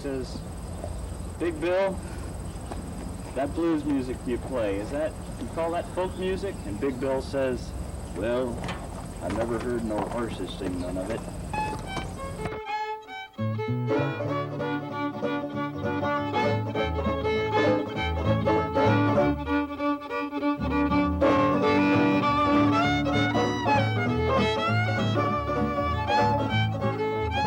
says, "Big Bill, that blues music you play, you call that folk music?" And Big Bill says, "Well, I've never heard no horses sing none of it."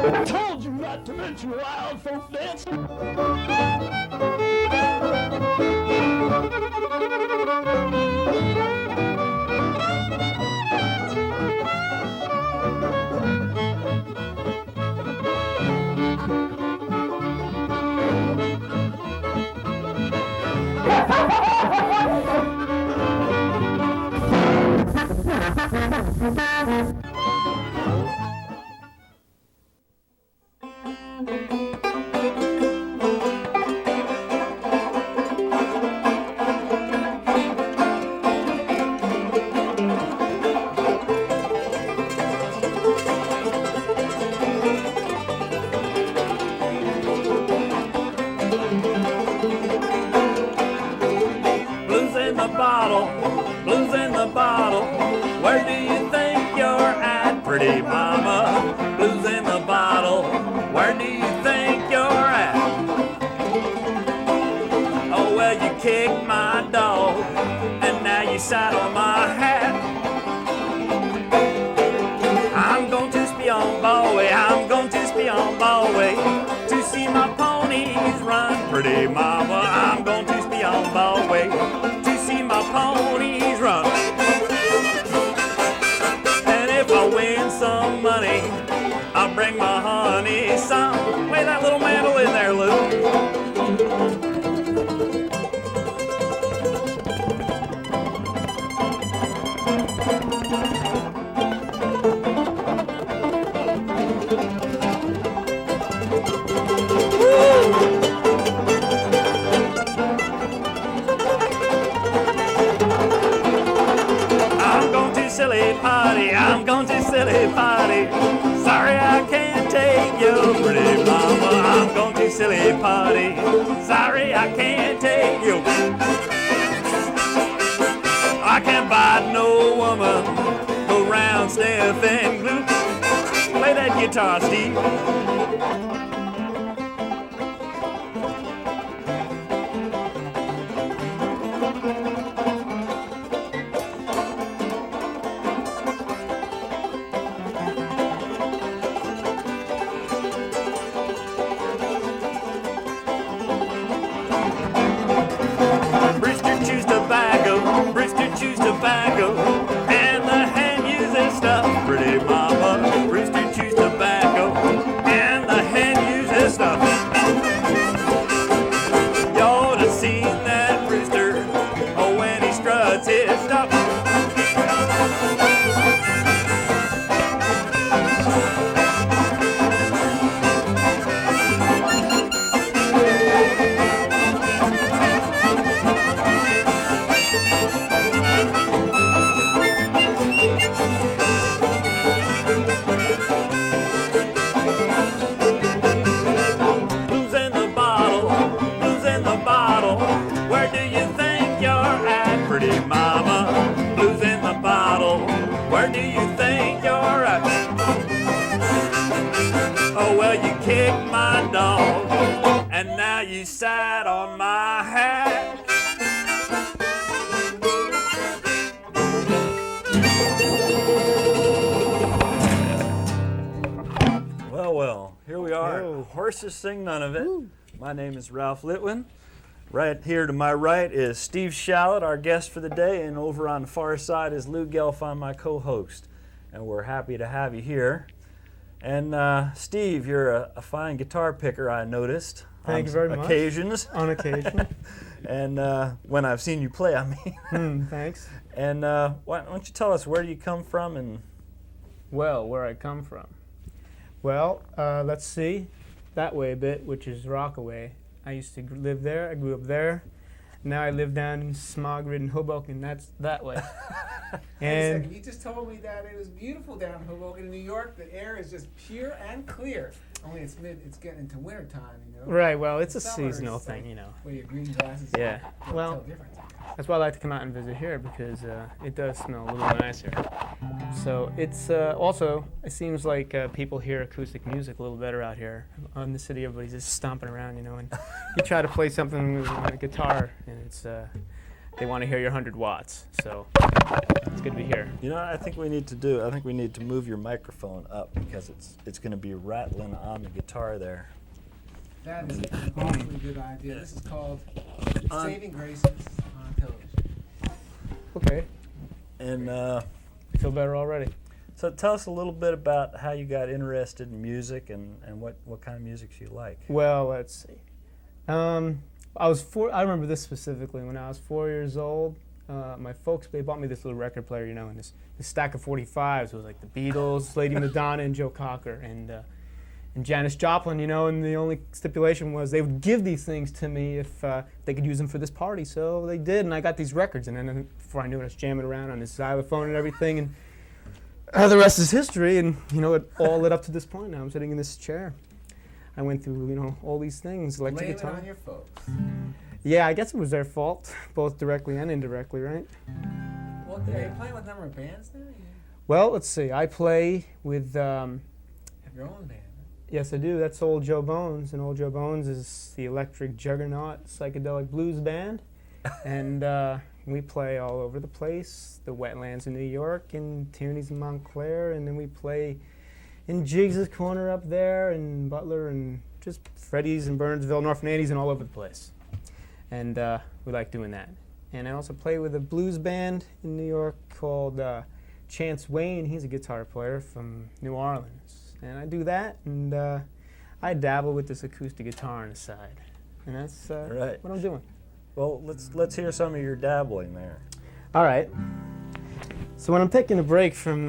I told you not to mention wild folk dancing. Blues in the bottle, where do you think you're at, pretty mama? Blues in the bottle, where do you think you're at? Oh, well, you kicked my dog, and now you sat on my hat. I'm going to be on Ballway, I'm going to be on Ballway, to see my ponies run, pretty mama. I'm going to be on Ballway, my ponies run. And if I win some money, I'll bring my honey some. Play that little mandolin there, Lou. I'm going to silly party. Sorry I can't take you, pretty mama. I'm going to silly party. Sorry I can't take you. I can't buy no woman, go round sniffing glue. Play that guitar, Steve. Tobacco, and the hand uses stuff, pretty mama. Rooster chews tobacco, and the hand uses stuff. You ought to seen that rooster, oh, when he struts his stuff. Where do you think you're at? Oh, well, you kicked my dog, and now you sat on my hat. Well, here we are. Yo. Horses sing none of it. Woo. My name is Ralph Litwin. Right here to my right is Steve Shalit, our guest for the day, and over on the far side is Lou Gelfond, my co-host. And we're happy to have you here. And Steve, you're a fine guitar picker, I noticed. Thank you very much. Occasions. On occasion. And when I've seen you play, I mean. Thanks. And why don't you tell us, where do you come from? And well, where I come from. Well, let's see. That way a bit, which is Rockaway. I used to live there. I grew up there. Now I live down in smog-ridden Hoboken. That's that way. And you just told me that it was beautiful down in Hoboken, New York. The air is just pure and clear. Only it's getting into winter time, you know. Right. Well, it's a Summer, seasonal it's thing, like, you know. Where your green glasses. Yeah. Tell Well, the difference, I guess. that's why I like to come out and visit here because it does smell a little nicer. So it's also, it seems like people hear acoustic music a little better out here. In the city, everybody's just stomping around, you know, and you try to play something with a guitar, and it's they want to hear your 100 watts. So it's good to be here. You know what I think we need to do? I think we need to move your microphone up because it's going to be rattling on the guitar there. That is an awfully good idea. This is called Saving Graces on television. Okay. And I feel better already. so tell us a little bit about how you got interested in music and what kind of music you like. Well, let's see. I remember this specifically. When I was 4 years old, my folks, they bought me this little record player, you know, and this stack of 45s. It was like the Beatles, Lady Madonna, and Joe Cocker, and Janis Joplin, you know, and the only stipulation was they would give these things to me if they could use them for this party. So they did, and I got these records, and then before I knew it, I was jamming around on this xylophone and everything, and the rest is history, and, you know, it all led up to this point. Now I'm sitting in this chair. I went through, you know, all these things, electric Blame it guitar. on your folks. Yeah, I guess it was their fault, both directly and indirectly, right? Well, yeah, you're playing with a number of bands now? You Well, let's see. I play with, have your own band. yes, I do. That's Old Joe Bones, and Old Joe Bones is the electric juggernaut psychedelic blues band, and we play all over the place. The Wetlands in New York, and Tierney's in Montclair, and then we play in Jiggs's Corner up there, and Butler, and just Freddy's and Burnsville, North Nanny's, and all over the place. And we like doing that. And I also play with a blues band in New York called Chance Wayne. He's a guitar player from New Orleans. And I do that, and I dabble with this acoustic guitar on the side. And that's Right. what I'm doing. Well, let's hear some of your dabbling there. All right. So when I'm taking a break from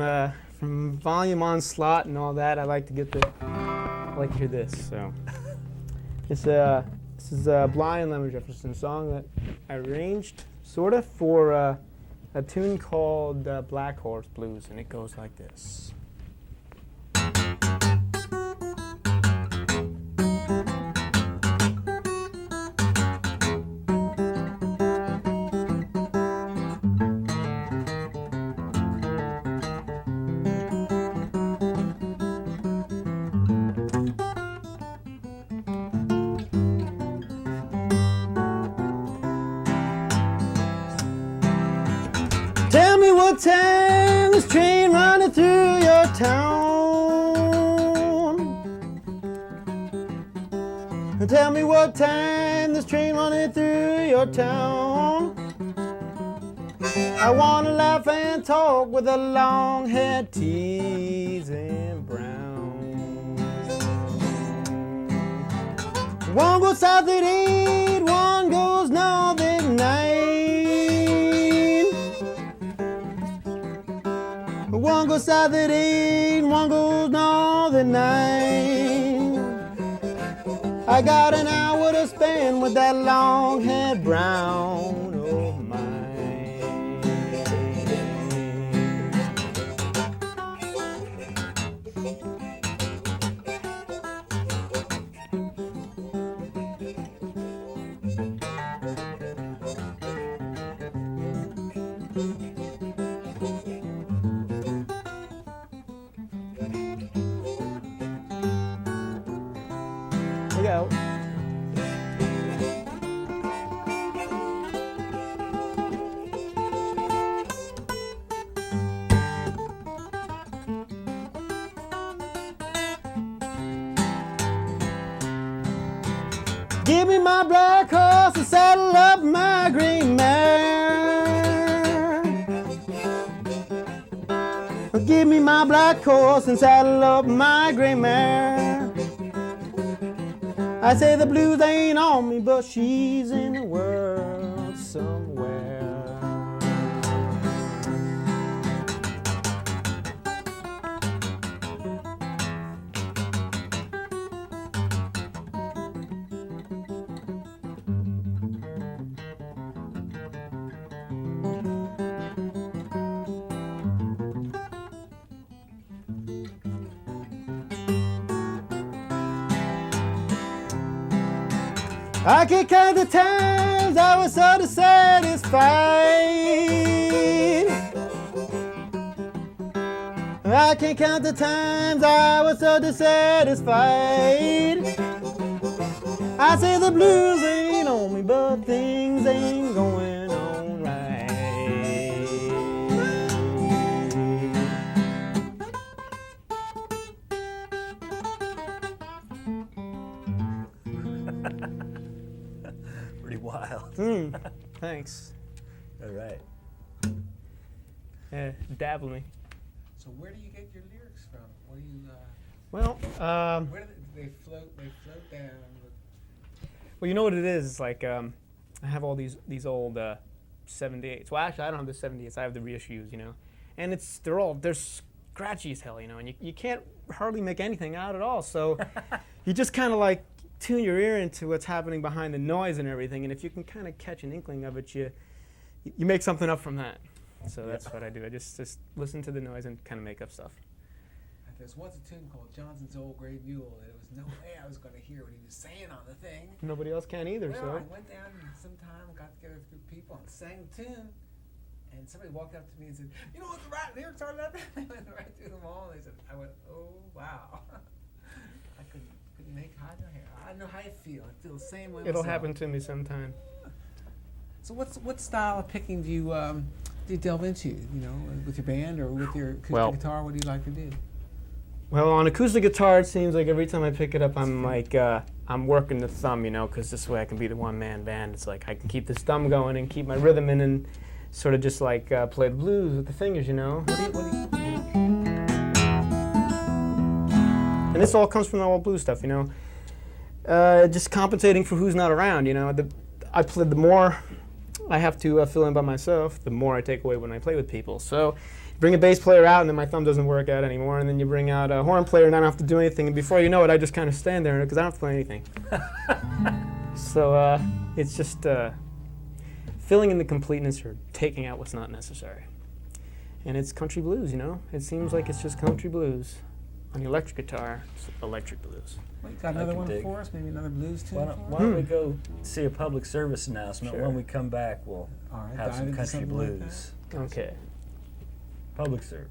volume onslaught and all that, I like to hear this. So this is a Bly and Lemon Jefferson song that I arranged sort of for a tune called Black Horse Blues, and it goes like this. Tell me what time this train running through your town. Tell me what time this train running through your town. I wanna laugh and talk with the long-haired teasing brown. One goes south at 8, one goes north at 9. One goes south at 8, one goes north at 9. I got an hour to spend with that long-haired brown of mine. Look out. Give me my black horse and saddle up my green mare. Give me my black horse and saddle up my green mare. I say the blues ain't on me, but she's in the world somewhere. I can't count the times I was so dissatisfied. I can't count the times I was so dissatisfied. I say the blues ain't on me, but things ain't going on right. Pretty wild. Thanks. All right. Yeah, dabbling. So where do you get your lyrics from? What do you? Well, Where do they float? They float down. well, you know what it is? It's like I have all these old 78s. Well, actually, I don't have the 78s. I have the reissues, you know, and they're scratchy as hell, you know, and you can't hardly make anything out at all. So you just kind of like tune your ear into what's happening behind the noise and everything, and if you can kind of catch an inkling of it, you make something up from that. So that's what I do. I just listen to the noise and kind of make up stuff. There's once a tune called Johnson's Old Gray Mule that there was no way I was going to hear what he was saying on the thing. Nobody else can either. Well, So I went down sometime, got together with a group of people and sang the tune, and somebody walked up to me and said, "You know what the right lyrics are?" That I went right through them all, and I went, "Oh wow." I couldn't make hide nor hair. I know how you feel. I feel the same way. it'll myself. happen to me sometime. So what style of picking do you delve into? You know, with your band or with your acoustic guitar? What do you like to do? Well, on acoustic guitar, it seems like every time I pick it up, I'm like, I'm working the thumb, you know, because this way I can be the one-man band. It's like I can keep this thumb going and keep my rhythm in and sort of just like play the blues with the fingers, you know. And this all comes from the old blues stuff, you know. Just compensating for who's not around, you know. The more I have to fill in by myself, the more I take away when I play with people. So bring a bass player out and then my thumb doesn't work out anymore, and then you bring out a horn player and I don't have to do anything, and before you know it I just kind of stand there because I don't have to play anything. So it's just filling in the completeness or taking out what's not necessary. And it's country blues, you know. It seems like it's just country blues. On the electric guitar, it's electric blues. Well, you got another one for us? Maybe another blues tune? Why don't we go see a public service announcement? Sure. When we come back, we'll All right, have dive some into country something like blues. Okay. Public service.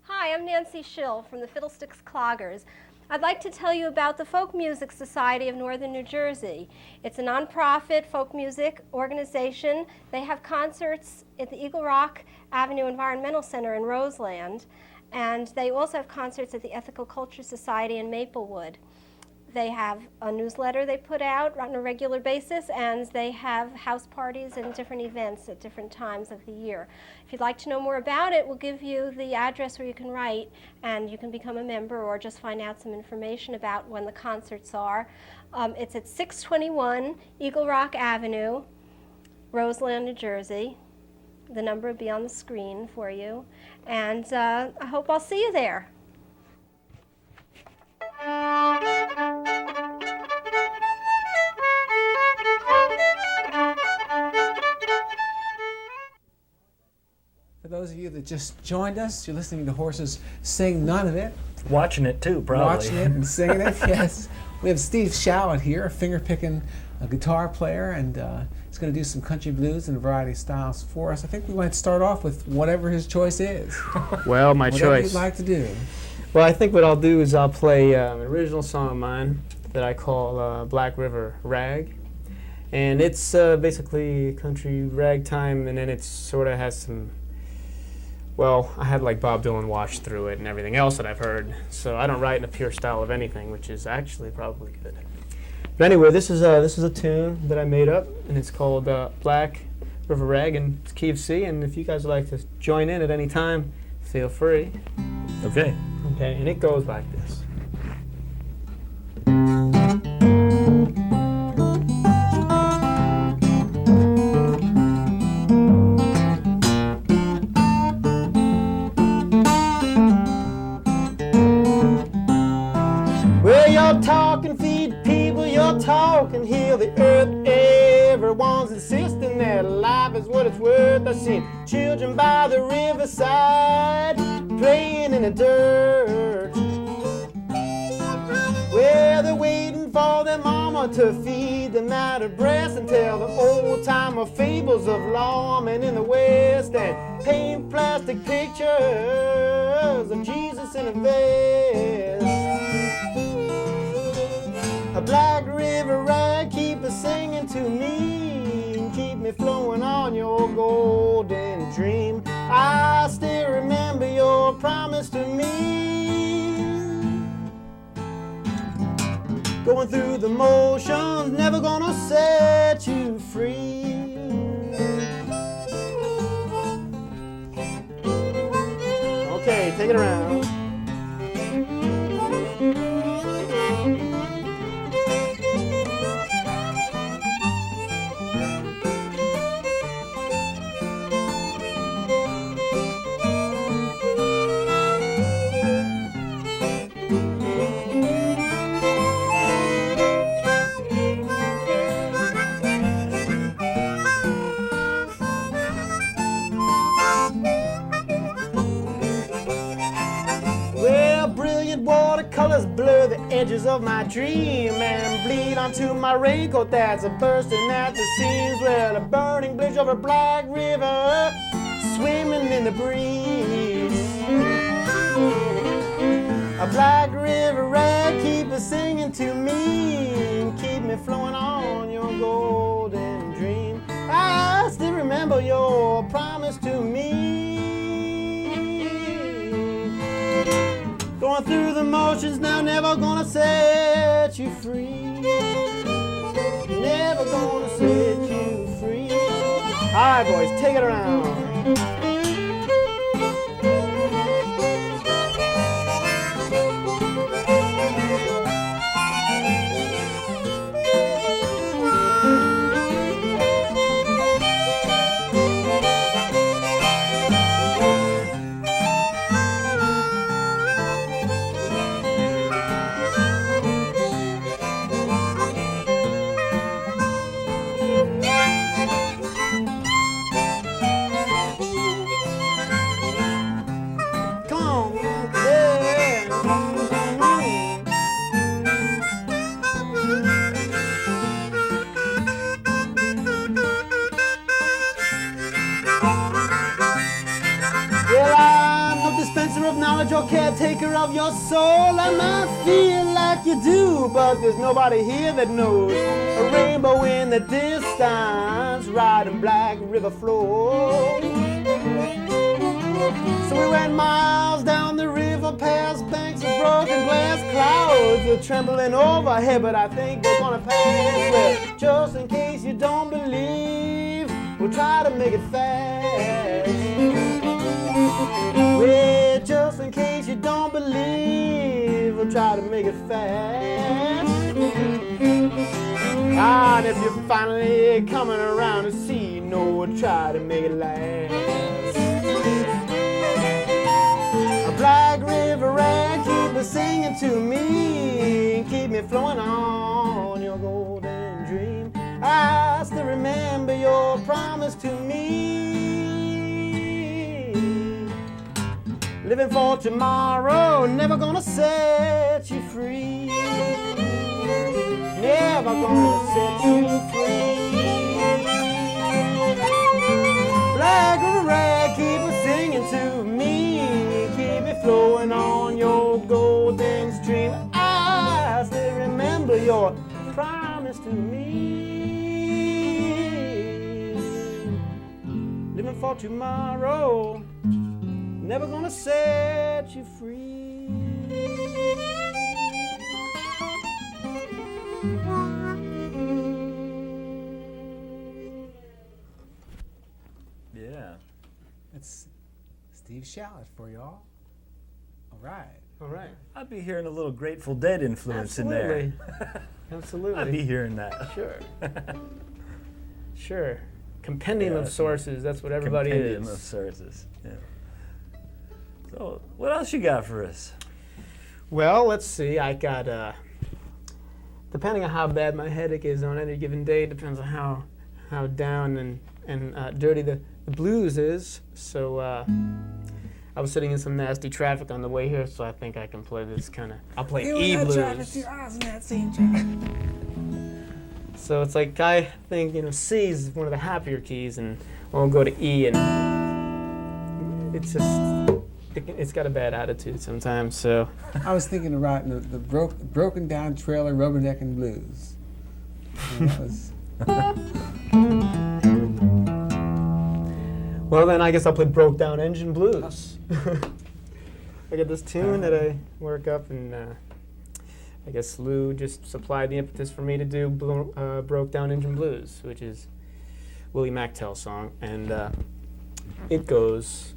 Hi, I'm Nancy Schill from the Fiddlesticks Cloggers. I'd like to tell you about the Folk Music Society of Northern New Jersey. It's a nonprofit folk music organization. They have concerts at the Eagle Rock Avenue Environmental Center in Roseland, and they also have concerts at the Ethical Culture Society in Maplewood. They have a newsletter they put out on a regular basis, and they have house parties and different events at different times of the year. If you'd like to know more about it, we'll give you the address where you can write, and you can become a member or just find out some information about when the concerts are. It's at 621 Eagle Rock Avenue, Roseland, New Jersey. The number will be on the screen for you, and I hope I'll see you there. For those of you that just joined us, you're listening to Horses Sing None of It. Watching it too, probably. Watching it and singing it, yes. We have Steve Shalit here, a finger-picking guitar player, and he's going to do some country blues in a variety of styles for us. I think we might start off with whatever his choice is. Well, my Whatever choice. you'd like to do. Well, I think what I'll do is I'll play an original song of mine that I call Black River Rag. And it's basically country ragtime, and then it sort of has some, well, I had like Bob Dylan wash through it and everything else that I've heard. So I don't write in a pure style of anything, which is actually probably good. But anyway, this is a tune that I made up, and it's called Black River Rag, and it's key of C. And if you guys would like to join in at any time, feel free. Okay. Okay, and it goes like this. Well, you're talking feed people, you're talking heal the earth. Everyone's insisting that life is what it's worth. I've seen children by the riverside the dirt. Where they're waiting for their mama to feed them out her breast and tell the old-timer fables of lawmen in the West and paint plastic pictures of Jesus in a vest. A black river rag keep a singing to me and keep me flowing on your golden dream. I still remember your promise to me. Going through the motions, never gonna set you free. Okay, take it around. Watercolors blur the edges of my dream and bleed onto my raincoat that's a bursting at the seams. Well, a burning bridge over a black river, swimming in the breeze. A black river rag keep a singing to me and keep me flowing on your golden dream. I still remember your promise to me. Going through the motions now, never gonna set you free. Never gonna set you free. All right, boys, take it around. Of knowledge or caretaker of your soul. I might feel like you do, but there's nobody here that knows a rainbow in the distance, riding black river flow. So we went miles down the river, past banks of broken glass. Clouds are trembling overhead, but I think they're gonna pass. Well, just in case you don't believe, we'll try to make it fast. Well, just in case you don't believe, we'll try to make it fast. Ah, and if you're finally coming around to see, no, we'll try to make it last. A black river rag keep a singing to me and keep me flowing on your golden dream. I still remember your promise to me. Living for tomorrow, never gonna set you free. Never gonna set you free. Black rag, keep a singing to me, keep it flowing on your golden stream. I still remember your promise to me. Living for tomorrow, never gonna set you free. Yeah. It's Steve Shalit for y'all. All right. All right. I'd be hearing a little Grateful Dead influence in there. Absolutely. I'd be hearing that. Sure. Sure. Compendium Yeah, of sources, that's what everybody Compendium is. of sources. Yeah. So, what else you got for us? Well, let's see. I got, depending on how bad my headache is on any given day, depends on how down and dirty the blues is. So I was sitting in some nasty traffic on the way here, so I think I can play this kind of. I'll play You E in that blues. traffic, 2 hours in that same traffic. So it's like I think C is one of the happier keys, and I'll go to E, and it's just it's got a bad attitude sometimes. So I was thinking of writing the broken down trailer rubbernecking blues. And that was well, then I guess I'll play Broke Down Engine Blues. I got this tune that I work up, and I guess Lou just supplied the impetus for me to do Broke Down Engine Blues, which is Willie McTell's song, and it goes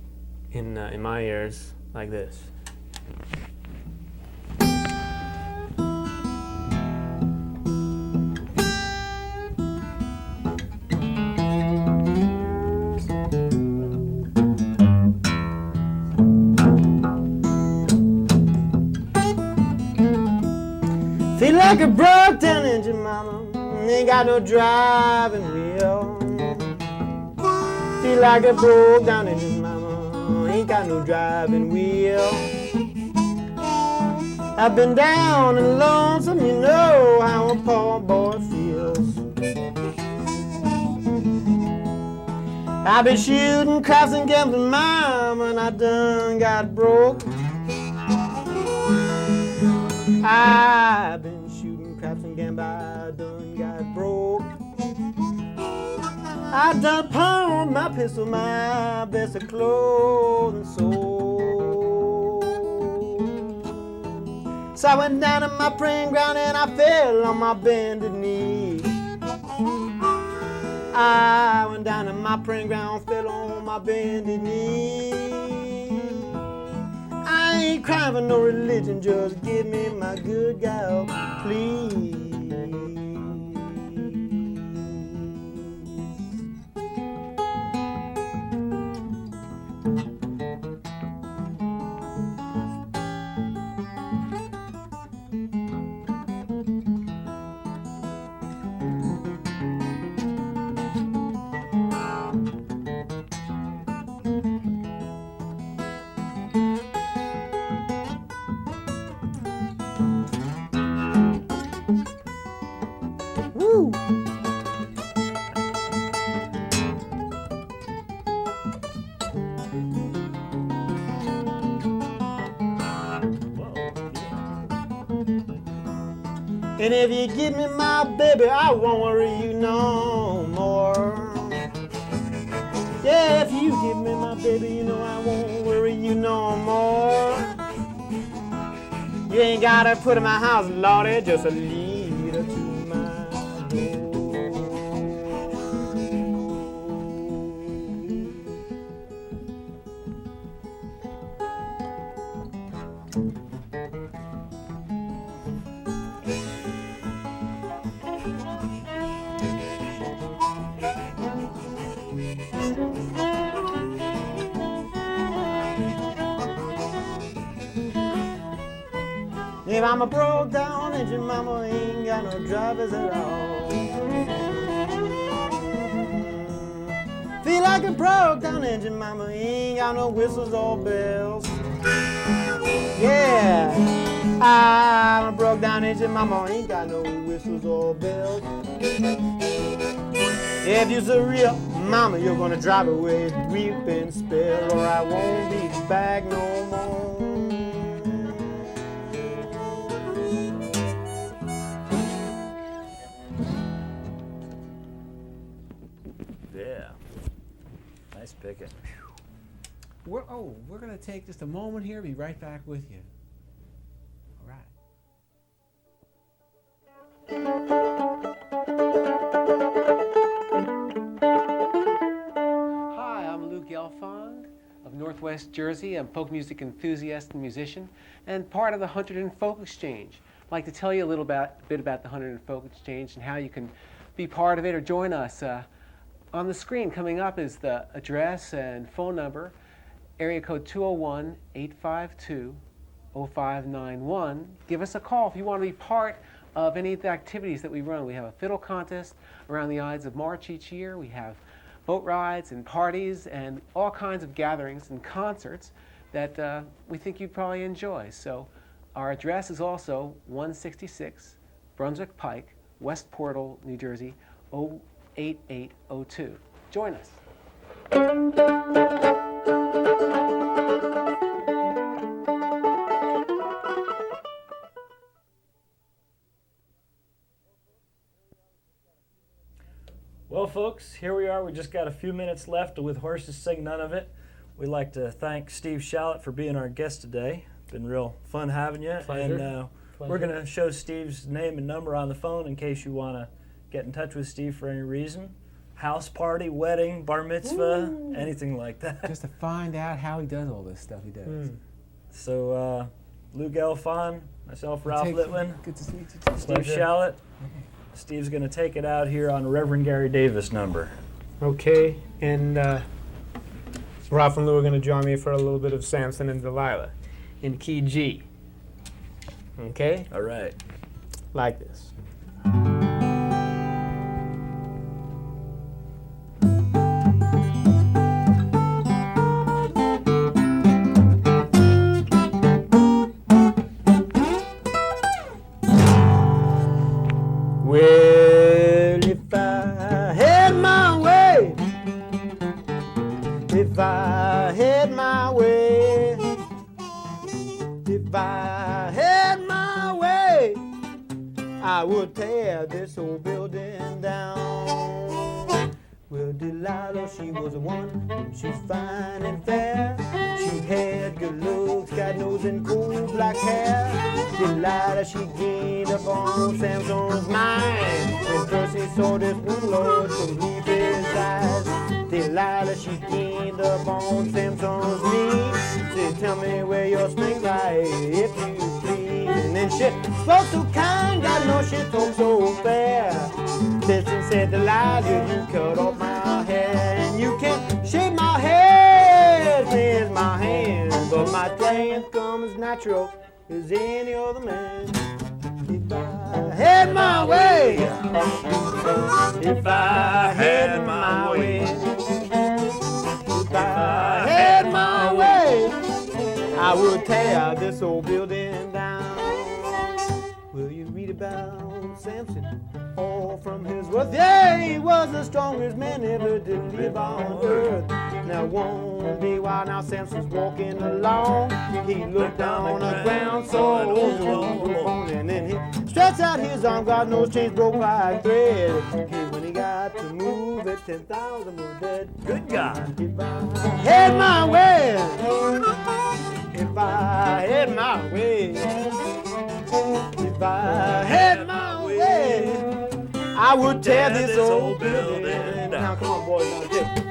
in my ears like this. Feel like a broke down engine, mama, ain't got no driving wheel. Feel like a broke down engine, mama, ain't got no driving wheel. I've been down and lonesome, you know how a poor boy feels. I've been shooting craps and gambling, mama, and I done got broke. I've been shooting craps and gambling, I done got broke. I done pawned my pistol, my best of clothes and soul. So I went down to my praying ground and I fell on my bended knee. I went down to my praying ground, fell on my bended knee. I ain't crying for no religion, just give me my good gal, please. Woo! And if you give me my baby, I won't worry you no more. Yeah, if you give me my baby, you know I won't worry you no more. You ain't gotta put in my house, Lordy, just a lead her to my door. If I'm a broke down engine, mama ain't got no drivers at all. Feel like a broke down engine, mama ain't got no whistles or bells. Yeah, I'm a broke down engine, mama ain't got no whistles or bells. If you're a real mama, you're gonna drive away weeping spell, or I won't be back no more. Yeah. Nice picking. we're gonna take just a moment here, be right back with you. All right. Hi, I'm Luke Gelfond of Northwest Jersey. I'm a folk music enthusiast and musician, and part of the Hunterdon Folk Exchange. I'd like to tell you a little bit about the Hunterdon Folk Exchange and how you can be part of it or join us. On the screen coming up is the address and phone number, area code 201-852-0591. Give us a call if you want to be part of any of the activities that we run. We have a fiddle contest around the Ides of March each year. We have boat rides and parties and all kinds of gatherings and concerts. that we think you'd probably enjoy. So our address is also 166 Brunswick Pike, West Portal, New Jersey, 08802. Join us. Well, folks, here we are. We just got a few minutes left with Horses Sing None of It. We'd like to thank Steve Shalit for being our guest today. Been real fun having you. Pleasure. And we're going to show Steve's name and number on the phone in case you want to get in touch with Steve for any reason. House party, wedding, bar mitzvah, anything like that. Just to find out how he does all this stuff he does. So, Lou Gelfon, myself, Ralph Litwin, Good to meet you too. Steve Shalit. Steve's going to take it out here on a Reverend Gary Davis number. Okay, and Ralph and Lou are going to join me for a little bit of Samson and Delilah in key G. Okay? All right. Like this. Well, if I had my way, if I had my way, if I had my way, I would tear this old building down. Well, Delilah, she was a woman, she's fine and fair. She had good looks, God knows, and cool black hair. Delilah, she gained up on Samson's mind. When first he saw this one Lord could leave his eyes. Delilah, she gained up on Samson's knee. Said, tell me where your snake lies, if you please. And then she spoke so kind, God knows she talked so fair. Listen, said Delilah, you cut off my hair, and you can't shave my head, here's my hand, but my strength comes natural as any other man. If I had my way, if I had my way, if I had my way, I would tear this old building down. Will you read about Samson, all from his worth? Yeah, he was the strongest man ever did live on earth. Now one day while now Samson's walking along, he looked down on the ground, saw an old bone, and then he stretched out his arm. God knows chains broke like thread. Hey, when he got to move it, 10,000 were dead. Good God. If I had my way, if I had my way, if I had my way, I would tear this old building down. Now, come on, boys, now take it.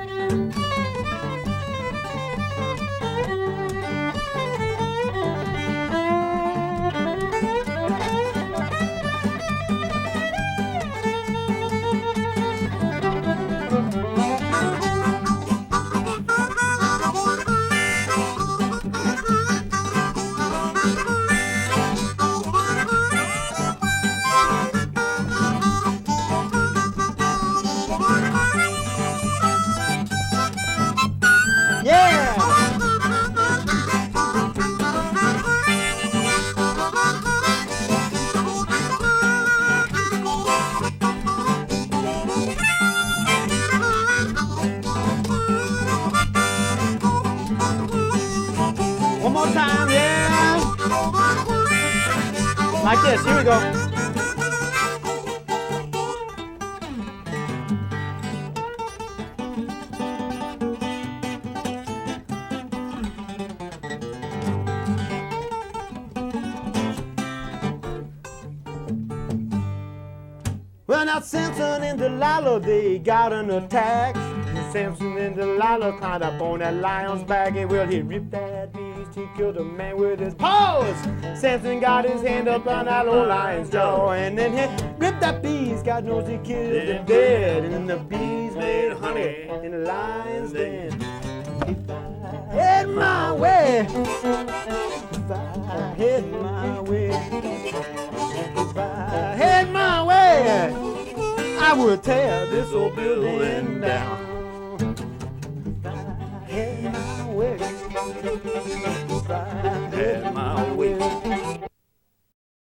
One more time, yeah. Like this, here we go. Well, now Samson and Delilah, they got an attack. And Samson and Delilah climbed up on that lion's back, and well, he ripped that beast. He killed a man with his paws. Samson got his hand up on that old lion's jaw, and then he ripped that beast. God knows he killed him dead. And then the beast made honey in the lion's den. If I had my way, if I had my way, if I had my way, I would tear this old building down. If I had my way. And